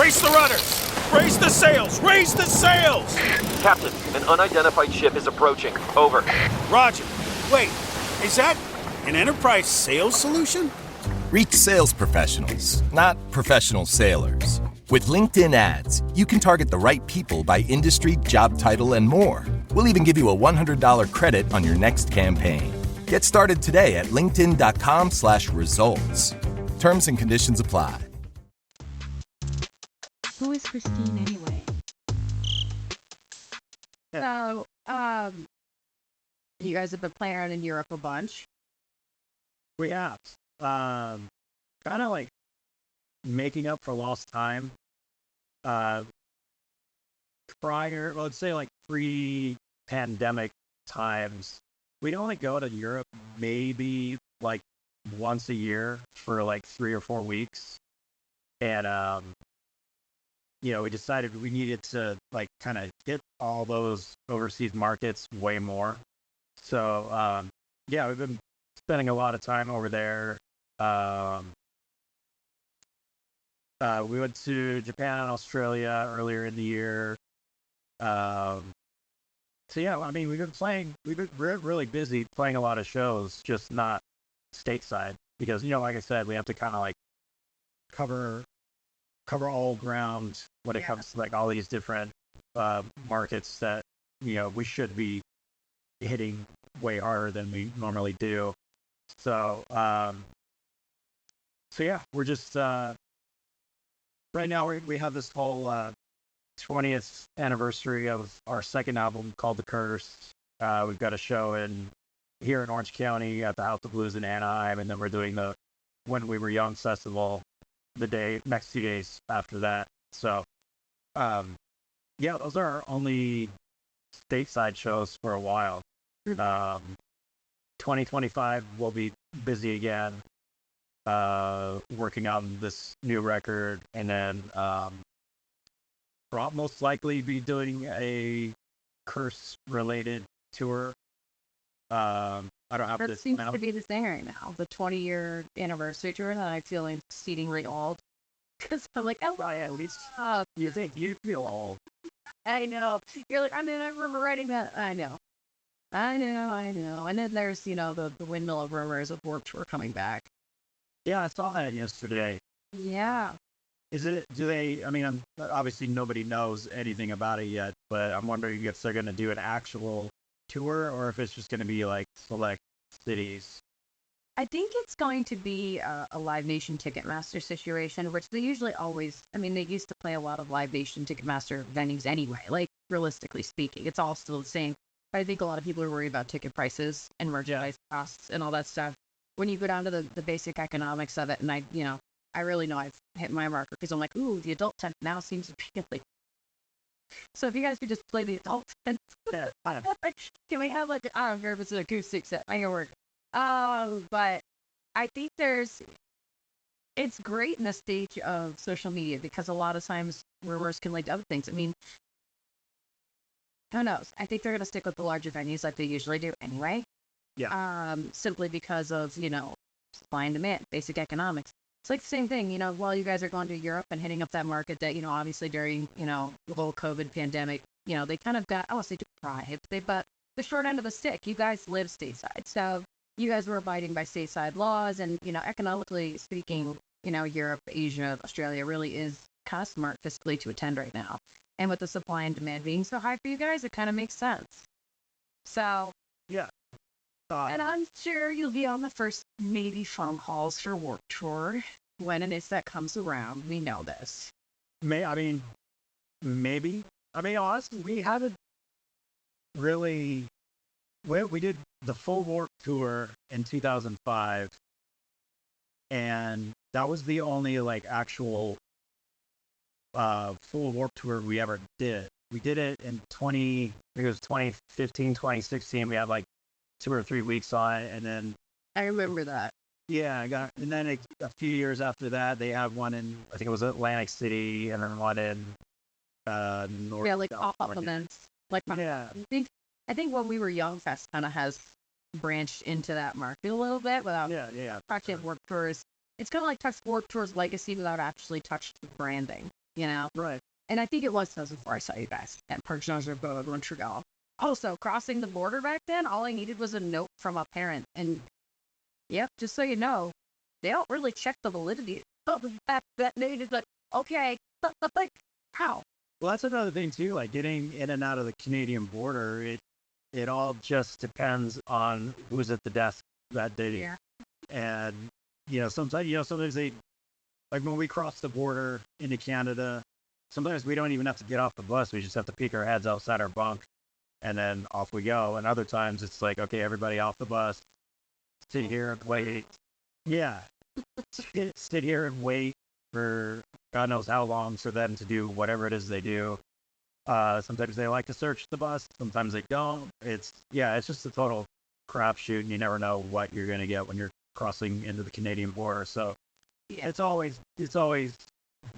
Brace the rudders! Raise the sails! Raise the sails! Captain, an unidentified ship is approaching. Over. Roger. Wait, is that an enterprise sales solution? Reach sales professionals, not professional sailors. With LinkedIn ads, you can target the right people by industry, job title, and more. We'll even give you a $100 credit on your next campaign. Get started today at linkedin.com/results. Terms and conditions apply. Who is Christine anyway? So, you guys have been playing around in Europe a bunch. We have. Kind of like making up for lost time. Prior, well, let's say like pre-pandemic times, we'd only go to Europe maybe like once a year for like 3 or 4 weeks. And, we decided we needed to like kind of hit all those overseas markets way more. So, we've been spending a lot of time over there. We went to Japan and Australia earlier in the year. We've been really busy playing a lot of shows, just not stateside, because, like I said, we have to kind of like cover all ground when it comes to like all these different markets that, we should be hitting way harder than we normally do. So we're just, right now we have this whole 20th anniversary of our second album called The Curse. We've got a show here in Orange County at the House of Blues in Anaheim, and then we're doing the When We Were Young festival the next 2 days after that. So, those are our only stateside shows for a while. 2025 we'll be busy again, working on this new record, and then we'll most likely be doing a Curse-related tour. I don't have That this. seems to be the thing right now, the 20-year anniversary tour, that I feel exceedingly old. Because I'm like, At least you think you feel old. I know. You're like, I remember writing that. I know. And then there's, the windmill of rumors of Warped Tour coming back. Yeah, I saw that yesterday. Yeah. Obviously nobody knows anything about it yet, but I'm wondering if they're going to do an actual tour or if it's just going to be like select cities. I think it's going to be a Live Nation Ticketmaster situation, which they usually always, they used to play a lot of Live Nation Ticketmaster venues anyway, like realistically speaking. It's all still the same. But I think a lot of people are worried about ticket prices and merchandise costs and all that stuff. When you go down to the basic economics of it, and I really know I've hit my marker, because I'm like, ooh, the adult tent now seems to be like. So if you guys could just play the adult tent, can we have like, I don't care if it's an acoustic set, I can work. But I think it's great in the stage of social media, because a lot of times rumors can lead to other things. Who knows? I think they're going to stick with the larger venues like they usually do anyway. Yeah. Simply because of, supply and demand, basic economics. It's like the same thing, while you guys are going to Europe and hitting up that market that, obviously during, the whole COVID pandemic, they kind of got, I want to say deprived, but the short end of the stick. You guys live stateside. So you guys were abiding by stateside laws, and, economically speaking, Europe, Asia, Australia really is kind of smart fiscally to attend right now. And with the supply and demand being so high for you guys, it kind of makes sense. So, yeah. And I'm sure you'll be on the first maybe phone calls for Warped Tour when and if that comes around. We know this. Maybe. Honestly, we haven't really. We did the full Warped Tour in 2005, and that was the only like actual full Warped Tour we ever did. We did it in 2015, 2016. We had like 2 or 3 weeks on it, and then I remember that. Yeah, and then a few years after that, they had one in, I think it was Atlantic City, and then one in North. Yeah, like pop-up events. Yeah. I think When We Were Young Fest kind of has branched into that market a little bit without touching Warped Tours. It's kind of like touched Warped Tour's legacy without actually touched the branding. you know? Right. And I think it was 2004 I saw you guys at Park Jean-Gerbeau, Montreal. Also, crossing the border back then, all I needed was a note from a parent. And, yep, just so you know, they don't really check the validity of that name. Is like, okay, like, how? Well, that's another thing too. Like getting in and out of the Canadian border, it all just depends on who's at the desk that day. Yeah. And sometimes they, like when we cross the border into Canada, sometimes we don't even have to get off the bus. We just have to peek our heads outside our bunk, and then off we go. And other times it's like, okay, everybody off the bus, sit here and wait. Yeah, sit here and wait for God knows how long for them to do whatever it is they do. Sometimes they like to search the bus, sometimes they don't. It's just a total crapshoot, and you never know what you're gonna get when you're crossing into the Canadian border. So Yeah. it's always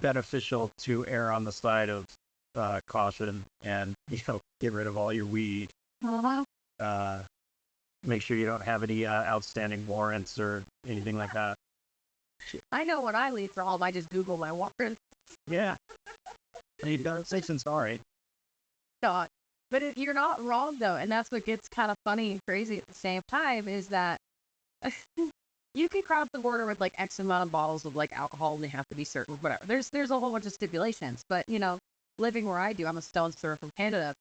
beneficial to err on the side of caution and get rid of all your weed. Uh-huh. Make sure you don't have any outstanding warrants or anything like that. I know when I leave for home, I just Google my warrant. Yeah. You don't say sorry. But you're not wrong, though. And that's what gets kind of funny and crazy at the same time is that you can cross the border with like X amount of bottles of like alcohol and they have to be certain, whatever. There's a whole bunch of stipulations. But, living where I do, I'm a stone's throw from Canada.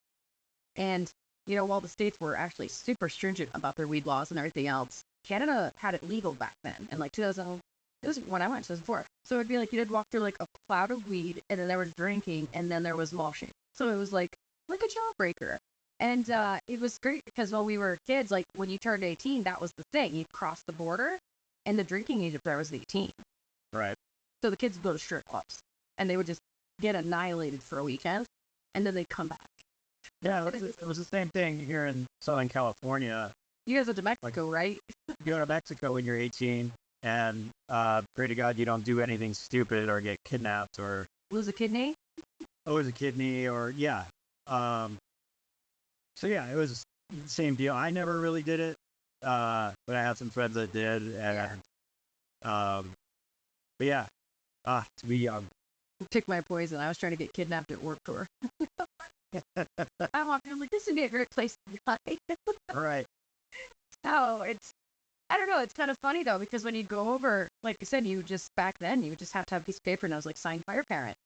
And, while the states were actually super stringent about their weed laws and everything else, Canada had it legal back then. And like 2000, it was when I went, 2004. So it'd be like you'd walk through like a cloud of weed and then there was drinking and then there was moshing. So it was like a jawbreaker. And it was great because while we were kids, like when you turned 18, that was the thing. You'd cross the border and the drinking age up there was 18. Right. So the kids would go to strip clubs and they would just get annihilated for a weekend and then they'd come back. Yeah, it was the same thing here in Southern California. You guys went to Mexico, right? You go to Mexico when you're 18, and pray to God you don't do anything stupid or get kidnapped or Lose a kidney? lose a kidney or So yeah, it was the same deal. I never really did it, but I had some friends that did, and but yeah, to be young. Took my poison. I was trying to get kidnapped at work tour. I'm like, this would be a great place to die. Right. So I don't know, it's kind of funny though, because when you go over, like I said, back then, you would just have to have a piece of paper and I was like, signed by your parent.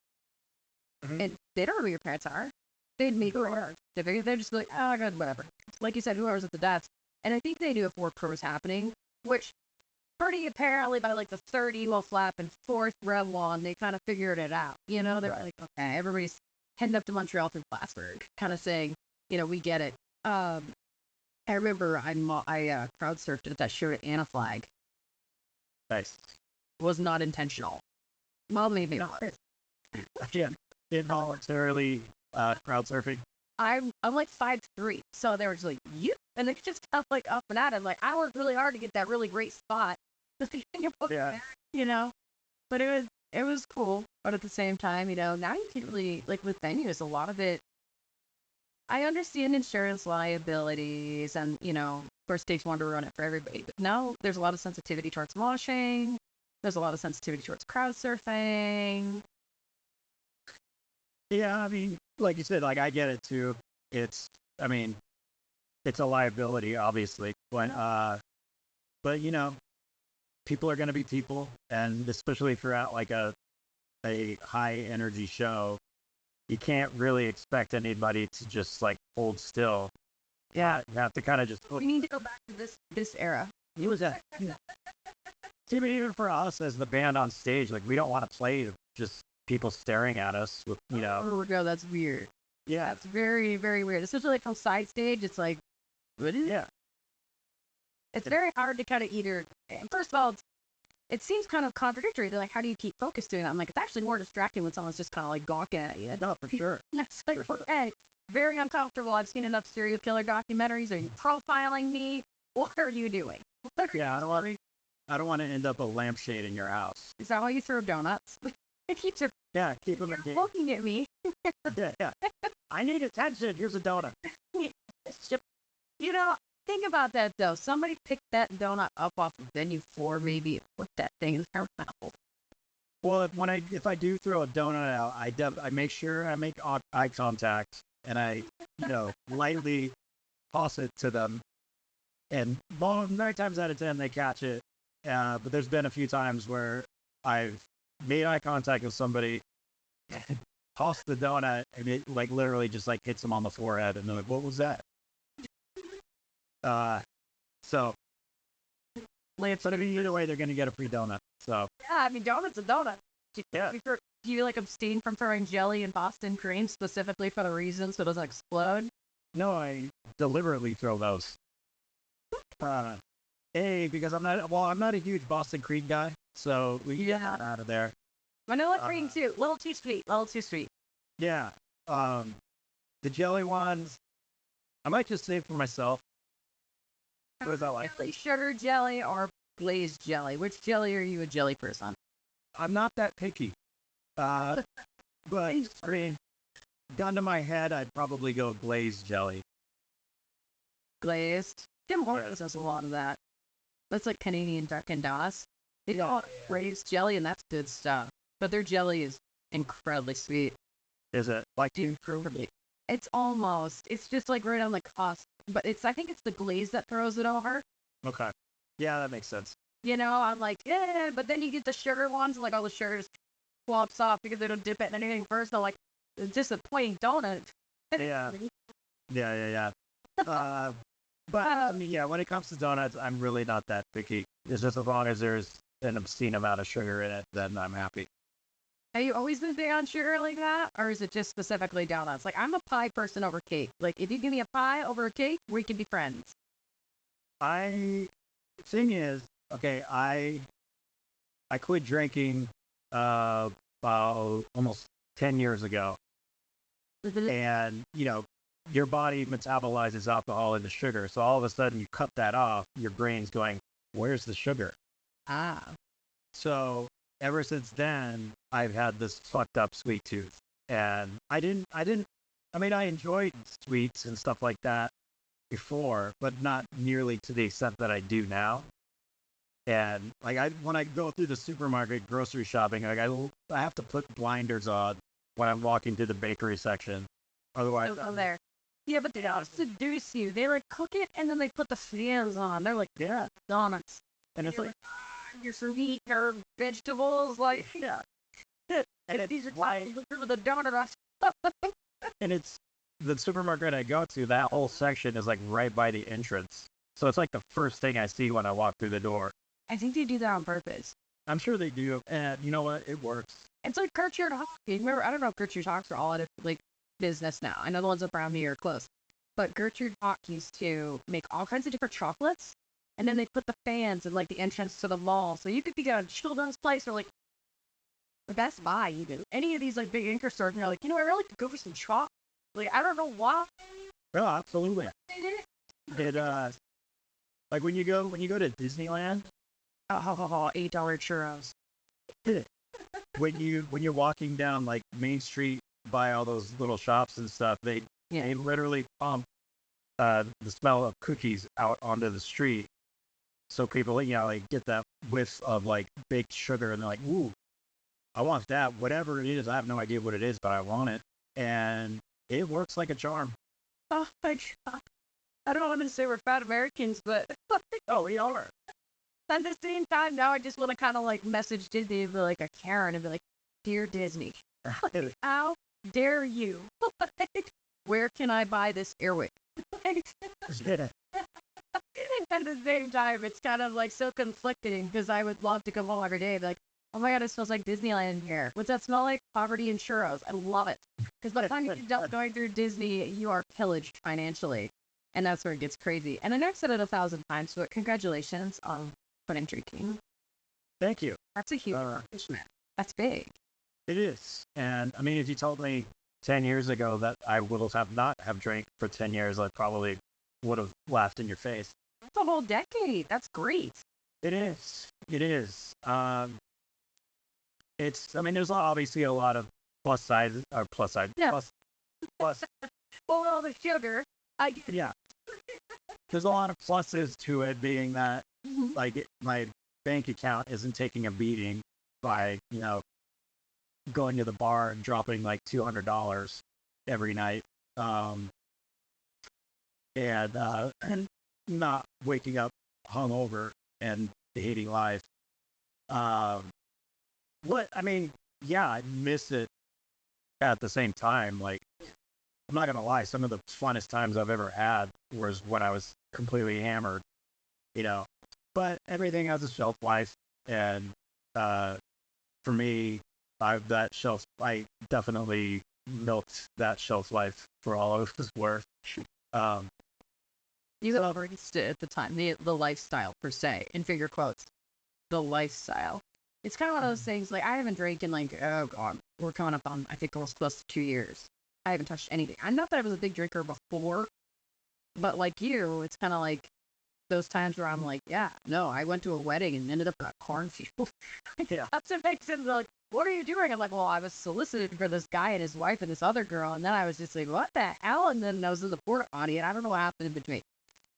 Mhm. And they don't know who your parents are. They'd meet or they're just like, oh, God, whatever. Like you said, whoever's at the desk. And I think they knew if work tour was happening, which pretty apparently by like the third emo flap and fourth Revlon, they kind of figured it out. They're like, okay, everybody's heading up to Montreal through Plattsburgh, kind of saying, we get it. I remember I crowd surfed at that show at Anna Flag. Nice. Was not intentional. Well, maybe it No. was. Yeah. Involuntarily crowd surfing. I'm like 5'3", so they were just like, you, and they just felt like up and at it. Like I worked really hard to get that really great spot. Yeah. But it was cool. But at the same time, now you can't really, like with venues, a lot of it. I understand insurance liabilities and, of course, states want to run it for everybody. But now there's a lot of sensitivity towards moshing. There's a lot of sensitivity towards crowd surfing. Yeah, I mean, like you said, like I get it too. It's a liability, obviously, but people are going to be people, and especially throughout like a high energy show, you can't really expect anybody to just like hold still. Yeah. You have to kind of just. We need to go back to this era. It was that. Even for us as the band on stage, like we don't want to play to just people staring at us with, Oh, no, that's weird. Yeah. That's very, very weird. Especially like on side stage, it's like, what is it? Yeah. It's very hard to kind of first of all, it seems kind of contradictory. They're like, how do you keep focus doing that? I'm like, it's actually more distracting when someone's just kind of like gawking at you. No, for sure. That's like, okay, very uncomfortable. I've seen enough serial killer documentaries. Are you profiling me? What are you doing? Yeah, I don't want to end up a lampshade in your house. Is that why you throw donuts? If you took Yeah, keep them in. looking at me. Yeah. I need attention. Here's a donut. Think about that though. Somebody picked that donut up off of venue 4, maybe, put that thing in their mouth. Well, if I do throw a donut out, I make sure I make eye contact and I lightly toss it to them. And 9 times out of 10 they catch it. But there's been a few times where I've made eye contact with somebody, tossed the donut, and it like literally just like hits them on the forehead, and they're like, "What was that?" So, but either way, they're gonna get a free donut. So Yeah, I mean, donut's a donut. yeah. Do you like abstain from throwing jelly in Boston cream specifically for the reason so it doesn't explode? No, I deliberately throw those. Because I'm not a huge Boston cream guy, so we get that out of there. Vanilla cream too, little too sweet, little too sweet. Yeah. The jelly ones, I might just save for myself. What is that like? Sugar jelly or glazed jelly? Which jelly are you a jelly person? I'm not that picky. But I mean, gun to my head, I'd probably go glazed jelly. Glazed. Tim Hortons does a lot of that. That's like Canadian Dunkin' Donuts. They do glazed jelly, and that's good stuff. But their jelly is incredibly sweet. Is it like Incredibly. It's almost. It's just like right on the cusp. But I think it's the glaze that throws it over. Okay. Yeah, that makes sense. I'm like, yeah, but then you get the sugar ones, like all the sugars flops off because they don't dip it in anything first. They're like, it's just a plain donut. Yeah. Yeah. But I mean, yeah, when it comes to donuts, I'm really not that picky. It's just as long as there's an obscene amount of sugar in it, then I'm happy. Have you always been big on sugar like that? Or is it just specifically donuts? Like, I'm a pie person over cake. Like, if you give me a pie over a cake, we can be friends. Thing is, okay, I quit drinking about almost 10 years ago. And, your body metabolizes alcohol into sugar. So all of a sudden you cut that off, your brain's going, where's the sugar? Ah. So ever since then, I've had this fucked up sweet tooth. And I enjoyed sweets and stuff like that before, but not nearly to the extent that I do now. And like when I go through the supermarket grocery shopping, like I have to put blinders on when I'm walking to the bakery section. Otherwise, there. Yeah, but they don't seduce you. They like cook it and then they put the fans on. They're like, yeah, donuts. And it's like your sweet or vegetables, like yeah. And these are the donuts. And it's the supermarket I go to. That whole section is like right by the entrance, so it's like the first thing I see when I walk through the door. I think they do that on purpose. I'm sure they do, and you know what? It works. It's like Gertrude Hawk. Remember, I don't know if Gertrude Hawks are all out of like business now. I know the ones up around here are close. But Gertrude Hawk used to make all kinds of different chocolates, and then they put the fans in like the entrance to the mall. So you could be at a children's place or like the Best Buy, even any of these like big anchor stores, and you're like, I really could go for some chocolate. Like I don't know why. Oh, absolutely. It like when you go to Disneyland. $8 churros. When you're walking down like Main Street by all those little shops and stuff, they literally pump the smell of cookies out onto the street, so people like get that whiff of like baked sugar, and they're like, ooh, I want that, whatever it is. I have no idea what it is, but I want it, and it works like a charm. Oh my God. I don't want to say we're fat Americans, but oh, we are. At the same time, now I just want to kind of like message Disney and be like a Karen and be like, dear Disney, how dare you? Where can I buy this earwig? At the same time, it's kind of like so conflicting because I would love to come home every day and be like, oh my God, it smells like Disneyland here. What's that smell like? Poverty and churros. I love it. Because by the time you're done going through Disney, you are pillaged financially. And that's where it gets crazy. And I know I've said it 1,000 times, but congratulations on quitting drinking. Thank you. That's a huge accomplishment. That's big. It is. And I mean, if you told me 10 years ago that I would have not have drank for 10 years, I probably would have laughed in your face. That's a whole decade. That's great. It is. It is. There's obviously a lot of plus side. Yeah. Plus. Well, all the sugar. Yeah. There's a lot of pluses to it, being that like my bank account isn't taking a beating, by, going to the bar and dropping like $200 every night. And not waking up hungover and hating life. Yeah, I miss it at the same time. Like, I'm not gonna lie, some of the funnest times I've ever had was when I was completely hammered, you know. But everything has a shelf life, and for me, I definitely milked that shelf life for all it was worth. Um, You embraced it at the time, the lifestyle per se, in figure quotes, the lifestyle. It's kind of one of those things, like, I haven't drank in, like, oh, God, we're coming up on, I think, almost close to 2 years. I haven't touched anything. I'm not that I was a big drinker before, but like you, it's kind of like those times where I'm like, yeah, no, I went to a wedding and ended up at a cornfield. Yeah. That's what makes sense. They're like, what are you doing? I'm like, well, I was solicited for this guy and his wife and this other girl, and then I was just like, what the hell? And then I was in the porta potty, and I don't know what happened in between.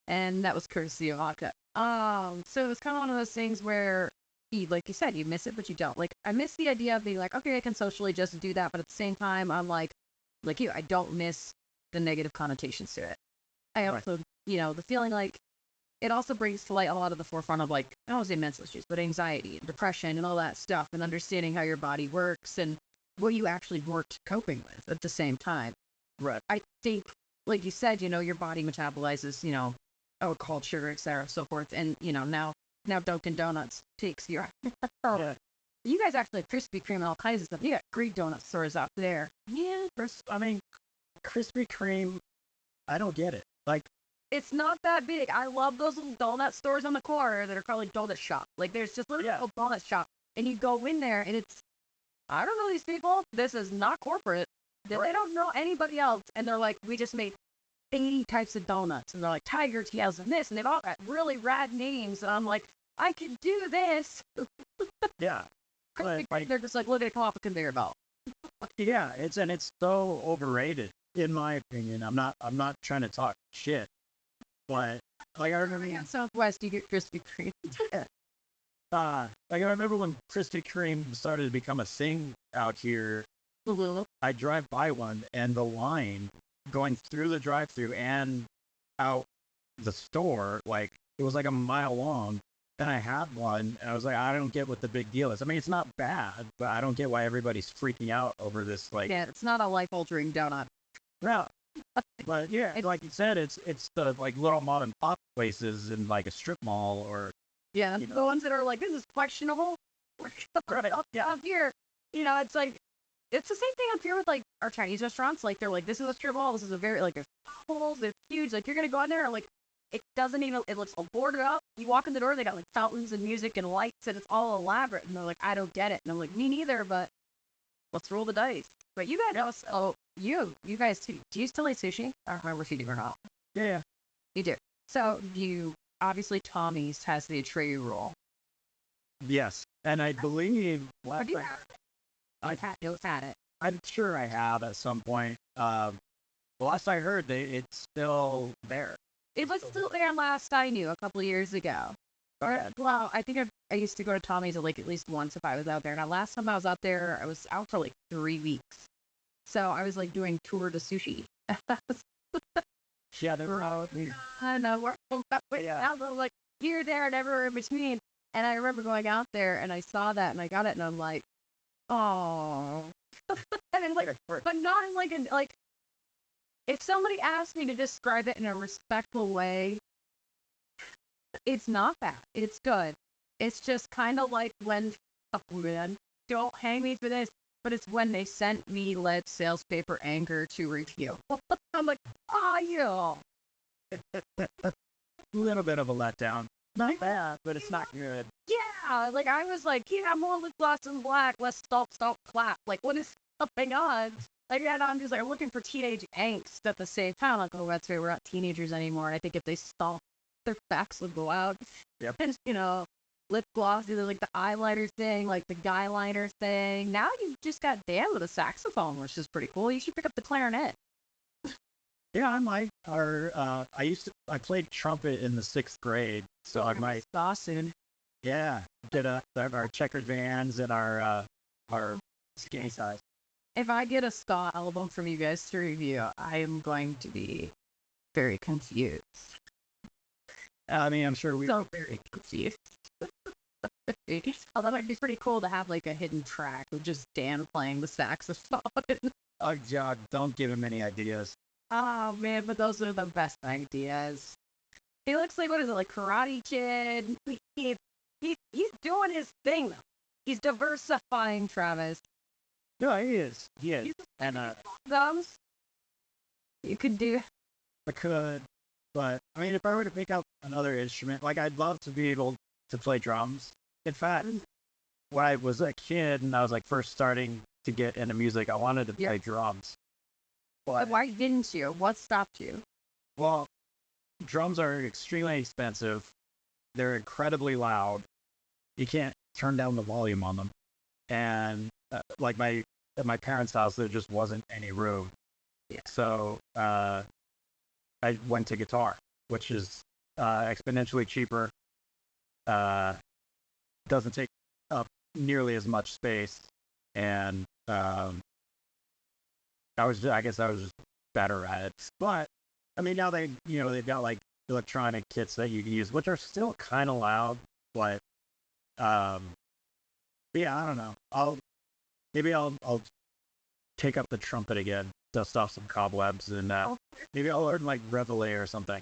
And that was courtesy of vodka. So it's kind of one of those things where, like you said, you miss it, but you don't. Like, I miss the idea of being like, okay, I can socially just do that, but at the same time, I'm like you, I don't miss the negative connotations to it. I also, the feeling like it also brings to light a lot of the forefront of, like, I don't want to say mental issues, but anxiety and depression and all that stuff, and understanding how your body works and what you actually worked coping with at the same time. Right. I think, like you said, your body metabolizes, called sugar, etc., so forth, and now Dunkin' Donuts takes your. Yeah. You guys actually have Krispy Kreme and all kinds of stuff. You got Greek donut stores out there. Yeah, Krispy Kreme, I don't get it. Like, it's not that big. I love those little donut stores on the corner that are called like donut shop. Like, there's just little donut shop, and you go in there, and it's, I don't know these people. This is not corporate. They don't know anybody else, and they're like, we just made 80 types of donuts, and they're like tiger tails and this, and they've all got really rad names, and I'm like, I can do this. Yeah. But, like, they're just like, look at it come off a conveyor belt. Yeah, it's so overrated, in my opinion. I'm not trying to talk shit, but like, I remember in Southwest, you get Krispy Kreme. like, I remember when Krispy Kreme started to become a thing out here. I drive by one, and the line going through the drive-thru and out the store, like, it was like a mile long. And I had one, and I was like, I don't get what the big deal is. I mean, it's not bad, but I don't get why everybody's freaking out over this. Like, yeah, it's not a life-altering donut. No, but yeah, like you said, it's the, like, little mom and pop places in, like, a strip mall, or the ones that are like, this is questionable. Right. Up here, it's like, it's the same thing up here with, like, our Chinese restaurants. Like, they're like, this is a strip mall. This is a very, like, there's holes, it's huge. Like, you're gonna go in there, and, like, it looks all boarded up. You walk in the door, they got, like, fountains and music and lights, and it's all elaborate. And they're like, I don't get it. And I'm like, me neither, but let's roll the dice. But you guys also, you guys too. Do you still eat sushi? I don't remember if you do or not. Yeah. You do. So obviously Tommy's has the Atreyu roll. Yes. And I believe I've had it. I'm sure I have at some point. Last I heard, it's still there. It was still there last I knew, a couple of years ago. Well, I think I used to go to Tommy's at least once if I was out there. Now, last time I was out there, I was out for like 3 weeks. So I was like doing tour de sushi. Yeah, they were out. I know. We're like here, there, and everywhere in between. And I remember going out there, and I saw that, and I got it, and I'm like, oh. And it's like, but not in like, if somebody asked me to describe it in a respectful way, it's not bad. It's good. It's just kind of like when, don't hang me for this, but it's when they sent me lead sales paper Anchor to review. I'm like, yeah. A little bit of a letdown. Not bad, but it's not good. Yeah, like, I was like, yeah, more lip gloss and black, less stomp, clap. Like, what is going on? Like, yeah, I'm just like, I'm looking for teenage angst at the same time. Like, oh, that's right, we're not teenagers anymore. And I think if they stop, their backs would go out. Yep. And, lip gloss, either like the eyeliner thing, like the guy liner thing. Now you've just got Dan with a saxophone, which is pretty cool. You should pick up the clarinet. Yeah, I might. Or I played trumpet in the 6th grade, so I might. Saw soon. Yeah, did our checkered vans and our skinny size. If I get a ska album from you guys to review, I am going to be very confused. I mean, I'm sure we. So very confused. Although it'd be pretty cool to have like a hidden track with just Dan playing the saxophone. Oh, God, don't give him any ideas. Oh man, but those are the best ideas. He looks like, what is it, like Karate Kid? He's doing his thing though. He's diversifying, Travis. No, he is. He is. He's And thumbs. You could do. I could, but I mean, if I were to pick out another instrument, like I'd love to be able to play drums. In fact, when I was a kid and I was like first starting to get into music, I wanted to play drums. But Why didn't you? What stopped you? well, drums are extremely expensive. They're incredibly loud. You can't turn down the volume on them. And like at my parents' house, there just wasn't any room. Yeah. So I went to guitar, which is exponentially cheaper. Doesn't take up nearly as much space, and I guess I was just better at it. But I mean, now they've got like electronic kits that you can use, which are still kind of loud, but yeah, I don't know. I'll take up the trumpet again, dust off some cobwebs, and maybe I'll learn like Reveille or something.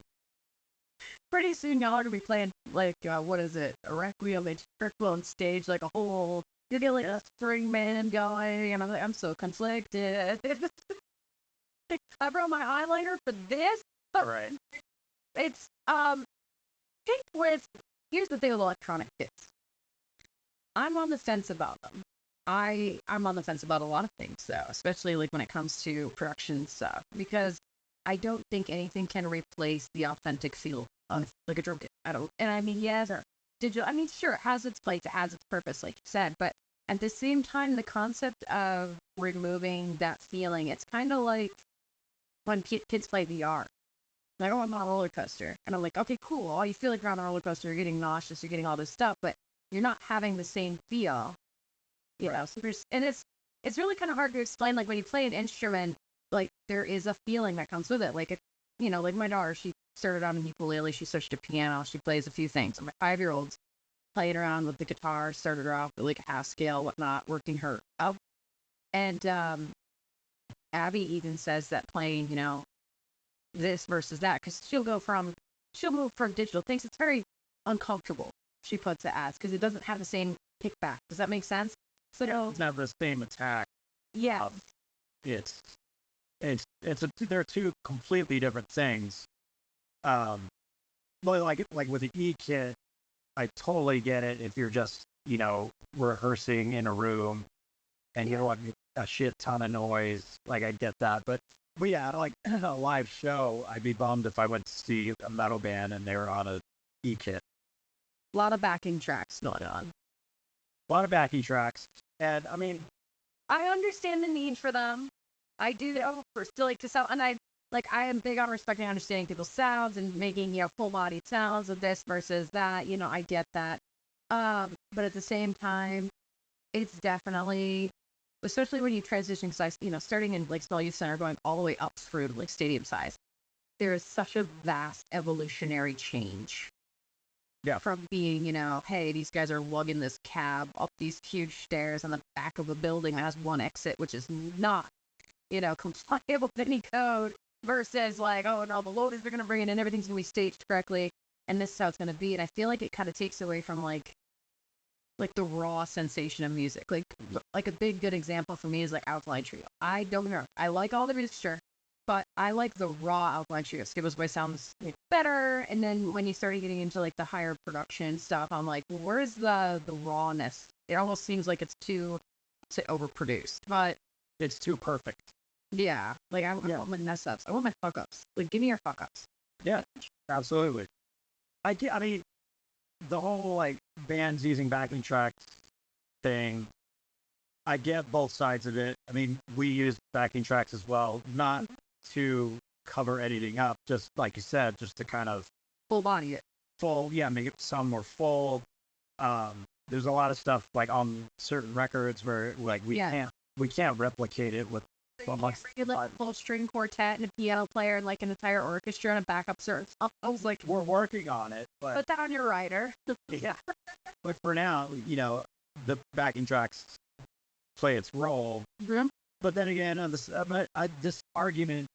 Pretty soon y'all are gonna be playing like what is it? A Requiem and Trickle on stage, like a whole you get like a string band going, and I'm so conflicted. I brought my eyeliner for this. Right. It's here's the thing with electronic kits. I'm on the fence about them. I'm on the fence about a lot of things though, especially like when it comes to production stuff, because I don't think anything can replace the authentic feel of like a drum kit. And I mean, yes, digital. I mean, sure, it has its place, it has its purpose, like you said, but at the same time, the concept of removing that feeling, it's kind of like when kids play VR. Like, oh, I'm on a roller coaster, and I'm like, okay, cool. Oh, you feel like you're on a roller coaster, you're getting nauseous, you're getting all this stuff, but you're not having the same feel, you know. So it's really kind of hard to explain. Like when you play an instrument, like there is a feeling that comes with it. Like like my daughter, she started on an ukulele, she switched to piano, she plays a few things. My 5-year-old's playing around with the guitar, started her off with like a half scale, whatnot, working her up. And Abby even says that playing, this versus that, because she'll move from digital things. It's very uncomfortable, she puts it as, because it doesn't have the same kickback. Does that make sense? So it doesn't have the same attack. Yeah. They're two completely different things. But like with the E kit, I totally get it if you're just, rehearsing in a room and you don't want a shit ton of noise. Like I get that. But yeah, like a live show, I'd be bummed if I went to see a metal band and they were on a E kit. A lot of backing tracks going on. A lot of backing tracks. And I mean, I understand the need for them. I do for still like to sound, and I am big on respecting and understanding people's sounds and making, full bodied sounds of this versus that. I get that. But at the same time, it's definitely, especially when you transition size, starting in like small youth center, going all the way up through to like stadium size, there is such a vast evolutionary change. Yeah. From being, hey, these guys are lugging this cab up these huge stairs on the back of a building that has one exit, which is not, compliant with any code, versus like, oh no, the loaders are going to bring it in, everything's going to be staged correctly, and this is how it's going to be. And I feel like it kind of takes away from like the raw sensation of music. Like a big good example for me is like Alkaline Trio. I don't know. I like all the music, sure, but I like the raw Alkaline Trio. Skibbo's voice sounds better. And then when you started getting into like the higher production stuff, I'm like, well, where's the rawness? It almost seems like it's too overproduced, but it's too perfect. Yeah, like I want my mess ups. I want my fuck ups. Like, give me your fuck ups. Yeah, absolutely. I mean, the whole like bands using backing tracks thing, I get both sides of it. I mean, we use backing tracks as well, not to cover anything up, just like you said, just to kind of full body it. Make it sound more full. There's a lot of stuff like on certain records where like we can't replicate it with like a full string quartet and a piano player and like an entire orchestra and a backup certain stuff. I was like, we're working on it, but put that on your rider. yeah. But for now, the backing tracks play its role. Mm-hmm. But then again, this argument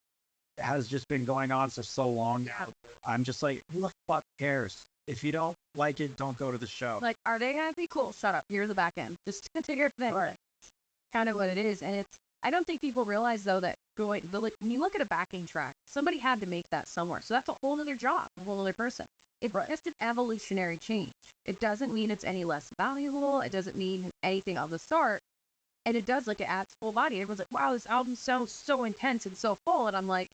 has just been going on for so long now. I'm just like, who the fuck cares? If you don't like it, don't go to the show. Like, are they gonna be cool? Shut up. Here's the back end. Just take your thing. Right. Kind of what it is, and it's. I don't think people realize though that when you look at a backing track, somebody had to make that somewhere. So that's a whole other job, a whole other person. It's just an evolutionary change. It doesn't mean it's any less valuable. It doesn't mean anything of the sort. And it does, like, it adds full body. Everyone's like, wow, this album sounds so intense and so full. And I'm like,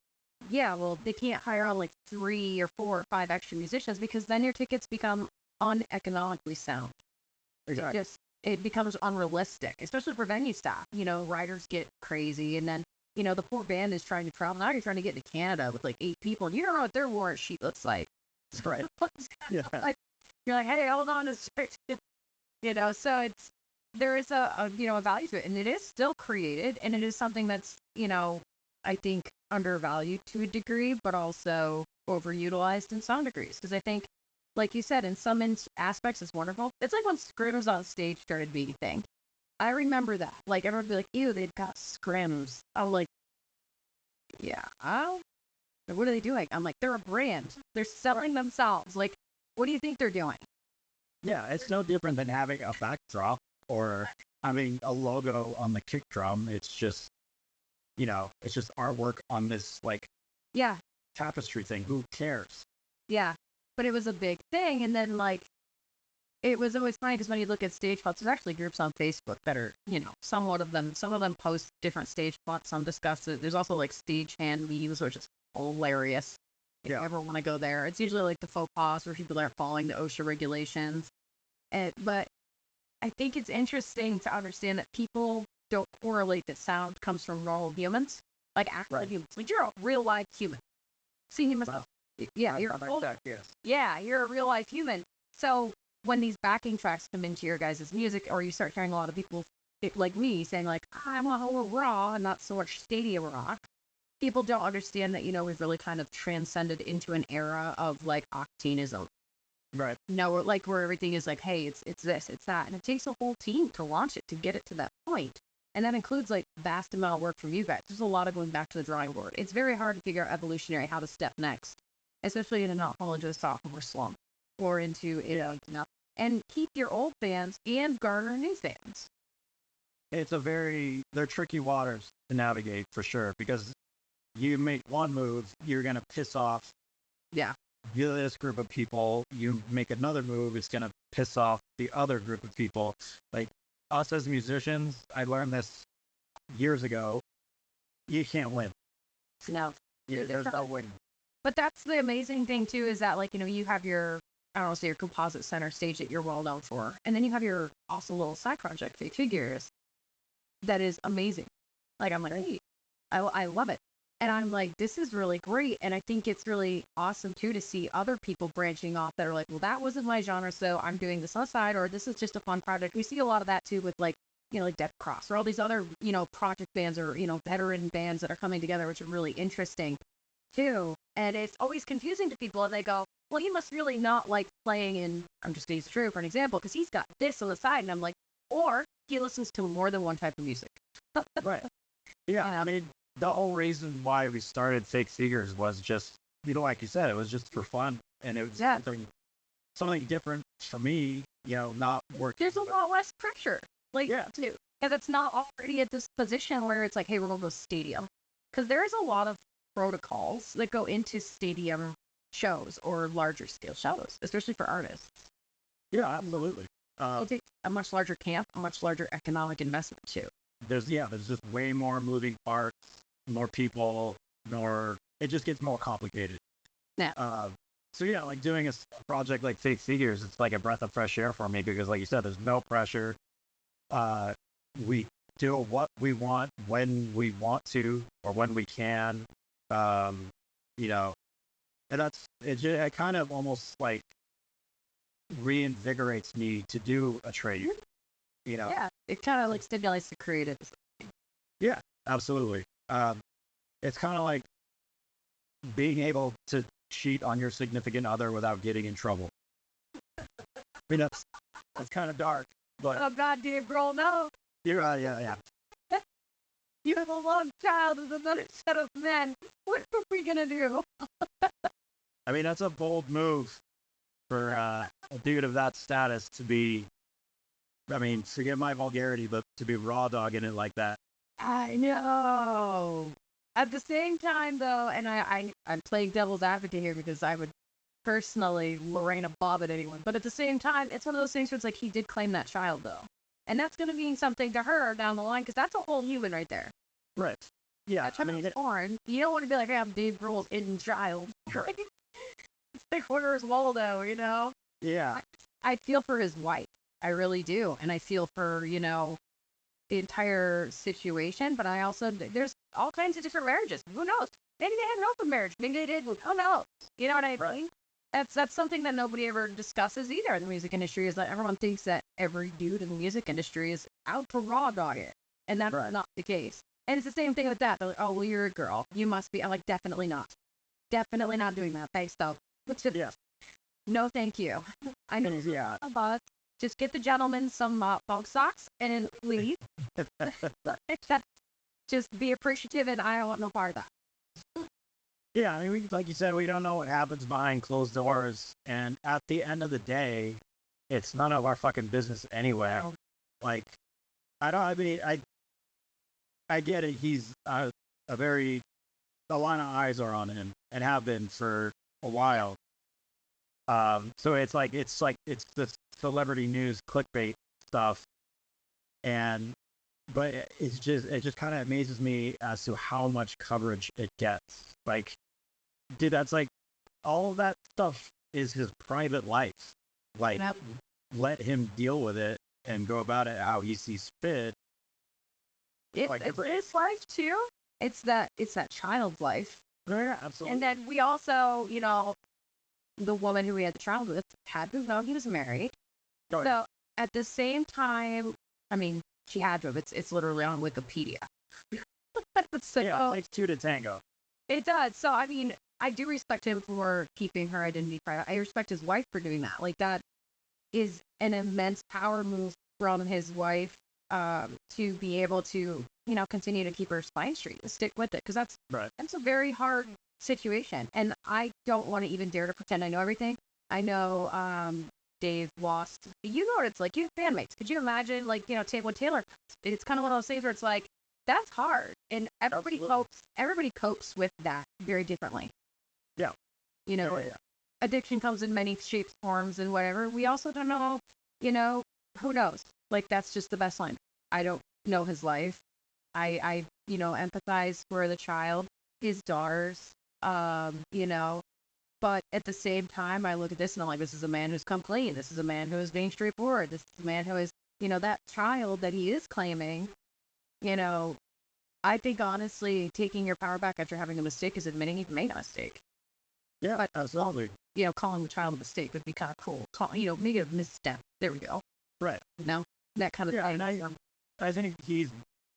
yeah, well, they can't hire on like 3 or 4 or 5 extra musicians because then your tickets become uneconomically sound. Exactly. It becomes unrealistic, especially for venue staff. Riders get crazy, and then, the poor band is trying to travel. Now you're trying to get to Canada with like 8 people, and you don't know what their warrant sheet looks like. Right. Yeah. You're like, hey, hold on a second. So there is a value to it, and it is still created, and it is something that's, I think undervalued to a degree, but also overutilized in some degrees. Because I think, like you said, in some aspects, it's wonderful. It's like when scrims on stage started being a thing. I remember that. Like, everyone would be like, ew, they've got scrims. I'm like, yeah, what are they doing? I'm like, they're a brand. They're selling themselves. Like, what do you think they're doing? Yeah, it's no different than having a backdrop or having a logo on the kick drum. It's just, it's just artwork on this, like, tapestry thing. Who cares? Yeah. But it was a big thing, and then, like, it was always funny because when you look at stage plots, there's actually groups on Facebook that are, some of them post different stage plots, some discuss it. There's also, like, stagehand memes, which is hilarious. If you ever want to go there, it's usually, like, the faux pas where people aren't following the OSHA regulations. But I think it's interesting to understand that people don't correlate that sound comes from normal humans, like actual humans. Like, you're a real life human. See him myself. Yeah, you're you're a real life human. So when these backing tracks come into your guys' music, or you start hearing a lot of people like me saying like, I want a little raw and not so much stadium rock, people don't understand that, we've really kind of transcended into an era of like octanism. Right. Where everything is like, hey, it's this, it's that. And it takes a whole team to launch it, to get it to that point. And that includes like vast amount of work from you guys. There's a lot of going back to the drawing board. It's very hard to figure out evolutionary how to step next, especially in not fall into a sophomore slump or into, and keep your old fans and garner new fans. They're tricky waters to navigate for sure, because you make one move, you're going to piss off this group of people. You make another move, it's going to piss off the other group of people. Like us as musicians, I learned this years ago. You can't win. No. There's no winning. But that's the amazing thing too, is that like, you have your, I don't know, say your composite center stage that you're well known for. And then you have your awesome little side project, Fake Figures, that is amazing. Like, I'm like, hey, I love it. And I'm like, this is really great. And I think it's really awesome too to see other people branching off that are like, well, that wasn't my genre, so I'm doing this on the side, or this is just a fun project. We see a lot of that too with like, like Dead Cross or all these other, project bands or, veteran bands that are coming together, which are really interesting too. And it's always confusing to people, and they go, well, he must really not like playing in, I'm just going to use Drew for an example, because he's got this on the side. And I'm like, or he listens to more than one type of music. Right. Yeah, I mean, the whole reason why we started Fake Figures was just, like you said, it was just for fun. And it was something different for me, not working. There's a lot less pressure, too. Because it's not already at this position where it's like, hey, we're going to go stadium. Because there is a lot of protocols that go into stadium shows or larger scale shows, especially for artists. Yeah, absolutely. It takes a much larger camp, a much larger economic investment, too. There's just way more moving parts, more people, it just gets more complicated. Yeah. So yeah, like doing a project like Fake Figures, it's like a breath of fresh air for me, because like you said, there's no pressure. We do what we want when we want to, or when we can, and that's it. I kind of almost like reinvigorates me to do Atreyu. You know? Yeah, it kind of like stimulates the creative. Yeah, absolutely. It's kind of like being able to cheat on your significant other without getting in trouble. I mean, that's kind of dark, but Oh God, Dave Grohl, no! you're yeah. You have a love child with another set of men. What are we gonna do? I mean, that's a bold move for a dude of that status to be. I mean, forget my vulgarity, but to be raw dogging it like that. I know. At the same time, though, and I'm playing devil's advocate here because I would personally Lorena Bob at anyone. But at the same time, it's one of those things where it's like he did claim that child, though. And that's going to mean something to her down the line because that's a whole human right there. Right. Yeah. That child was born. You don't want to be like, hey, I'm Dave Grohl's hidden child. Right. It's like, where's Waldo, you know? Yeah. I feel for his wife. I really do. And I feel for, you know, the entire situation. But I also, there's all kinds of different marriages. Who knows? Maybe they had an open marriage. Maybe they did. Who knows? You know what I mean? That's something that nobody ever discusses either in the music industry is that everyone thinks that every dude in the music industry is out to raw dog it. And that's not the case. And it's the same thing with that. They're like, oh, well, you're a girl. You must be. I'm like, definitely not. Definitely not doing that. Thanks, though. Yeah. No, thank you. I know. Yeah. But just get the gentleman some fog socks and leave. Just be appreciative, and I don't want no part of that. Yeah, I mean, like you said, we don't know what happens behind closed doors, and at the end of the day, it's none of our fucking business anyway. Like, I mean, I get it. He's a line of eyes are on him and have been for a while. So it's the celebrity news clickbait stuff, but it just kind of amazes me as to how much coverage it gets. Like, dude, that's like all of that stuff is his private life. Like, let him deal with it and go about it how he sees fit. It's his life too. It's that child's life. Yeah, absolutely. And then we also, you know, the woman who we had the child with had to know he was married. Oh, so at the same time, I mean, she had to have. It's literally on Wikipedia. So, yeah, it takes two to tango. It does. So I mean, I do respect him for keeping her identity private. I respect his wife for doing that. Like that is an immense power move from his wife to be able to, you know, continue to keep her spine straight, to stick with it, because that's a very hard situation. And I don't want to even dare to pretend I know everything. I know Dave lost. You know what it's like. You have bandmates. Could you imagine, like, you know, Taylor? It's kind of one of those things where it's like that's hard, and everybody copes with that very differently. Yeah. You know, addiction comes in many shapes, forms, and whatever. We also don't know, you know, who knows? Like, that's just the best line. I don't know his life. I you know, empathize for the child, his daughters, you know, but at the same time, I look at this and I'm like, this is a man who's come clean. This is a man who is being straightforward. This is a man who is, you know, that child that he is claiming, you know, I think honestly, taking your power back after having a mistake is admitting you've made a mistake. Yeah, but, absolutely. You know, calling the child a mistake would be kind of cool. You know, make it a misstep. There we go. Right. You know, that kind of thing. And I think he's,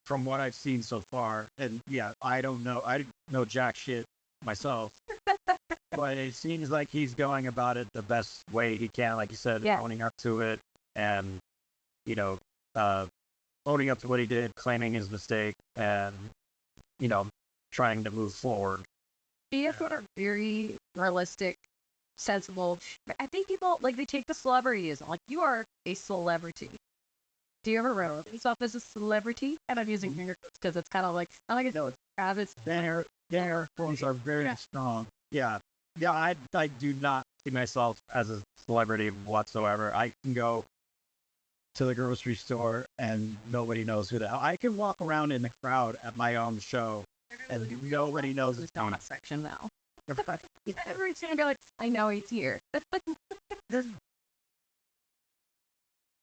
from what I've seen so far, and yeah, I don't know jack shit myself, but it seems like he's going about it the best way he can, like you said, owning up to it, and, you know, owning up to what he did, claiming his mistake, and, you know, trying to move forward. He has got a very realistic, sensible. I think people, like, they take the celebrityism. Like, you are a celebrity. Do you ever realize yourself as a celebrity? And I'm using finger quotes because it's kind of like, I like it. No, it's habits. Their forms are very strong. Yeah. Yeah, I do not see myself as a celebrity whatsoever. I can go to the grocery store and nobody knows who the hell. I can walk around in the crowd at my own show and nobody knows it's donut section now. Everybody's gonna be like, I know he's here.